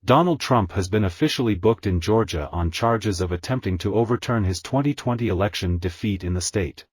Donald Trump has been officially booked in Georgia on charges of attempting to overturn his 2020 election defeat in the state.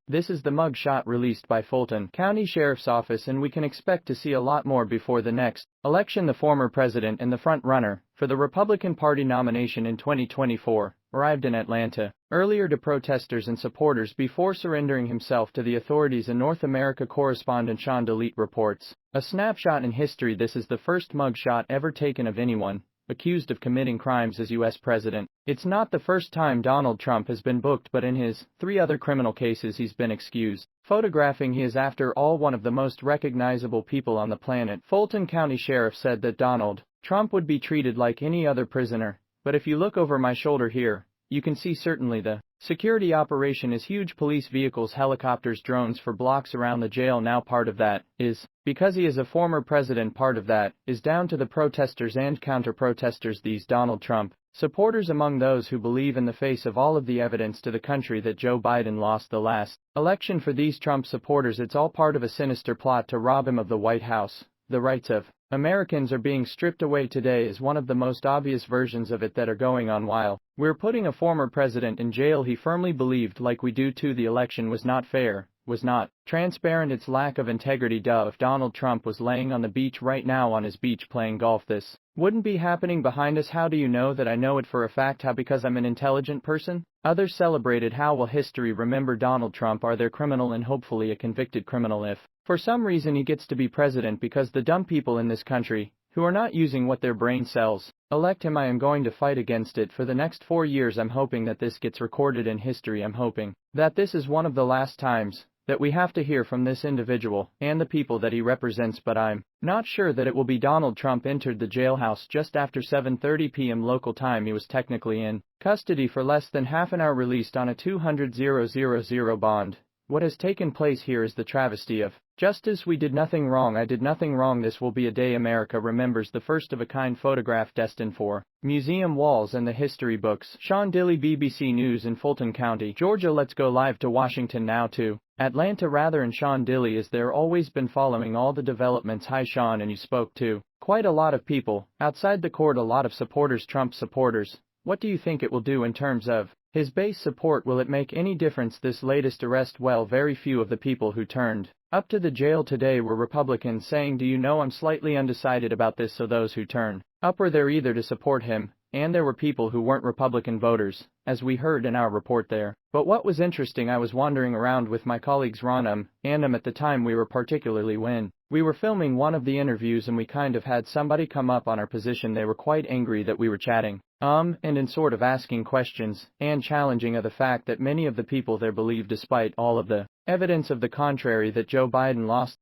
This is the mugshot released by Fulton County Sheriff's Office, and we can expect to see a lot more before the next election. The former president and the front-runner for the Republican Party nomination in 2024 arrived in Atlanta earlier to protesters and supporters before surrendering himself to the authorities. In North America correspondent Sean DeLeet reports, a snapshot in history. This is the first mugshot ever taken of anyone accused of committing crimes as U.S. president. It's not the first time Donald Trump has been booked, but in his 3 other criminal cases he's been excused. Photographing, he is after all one of the most recognizable people on the planet. Fulton County Sheriff said that Donald Trump would be treated like any other prisoner, but if you look over my shoulder here, you can see certainly the security operation is huge: police vehicles, helicopters, drones for blocks around the jail. Now part of that is because he is a former president, part of that is down to the protesters and counter-protesters, these Donald Trump supporters, among those who believe in the face of all of the evidence to the country that Joe Biden lost the last election. For these Trump supporters, it's all part of a sinister plot to rob him of the White House. The rights of Americans are being stripped away today is one of the most obvious versions of it that are going on. While we're putting a former president in jail, he firmly believed, like we do too, the election was not fair, was not transparent, its lack of integrity. If Donald Trump was laying on the beach right now on his beach playing golf, this wouldn't be happening behind us. How do you know that? I know it for a fact. How? Because I'm an intelligent person. Others celebrated. How will history remember Donald Trump? Are there criminal and hopefully a convicted criminal if for some reason he gets to be president? Because the dumb people in this country who are not using what their brain cells elect him. I am going to fight against it for the next 4 years. I'm hoping that this gets recorded in history. I'm hoping that this is one of the last times that we have to hear from this individual and the people that he represents, but I'm not sure that it will be. Donald Trump entered the jailhouse just after 7:30 p.m. local time. He was technically in custody for less than half an hour, released on a $200,000 bond. What has taken place here is the travesty of justice. We did nothing wrong. I did nothing wrong. This will be a day America remembers. The first of a kind photograph destined for museum walls and the history books. Sean Dilley, BBC News in Fulton County, Georgia. Let's go live to Washington now, to Atlanta rather. And Sean Dilley, is there always been following all the developments. Hi Sean, and you spoke to quite a lot of people outside the court, a lot of supporters, Trump supporters. What do you think it will do in terms of his base support? Will it make any difference, this latest arrest? Well, very few of the people who turned up to the jail today were Republicans, saying, do you know, I'm slightly undecided about this. So those who turned up were there either to support him, and there were people who weren't Republican voters, as we heard in our report there. But what was interesting, I was wandering around with my colleagues Ron and at the time we were particularly when we were filming one of the interviews, and we kind of had somebody come up on our position. They were quite angry that we were chatting and in sort of asking questions and challenging of the fact that many of the people there believe, despite all of the evidence of the contrary, that Joe Biden lost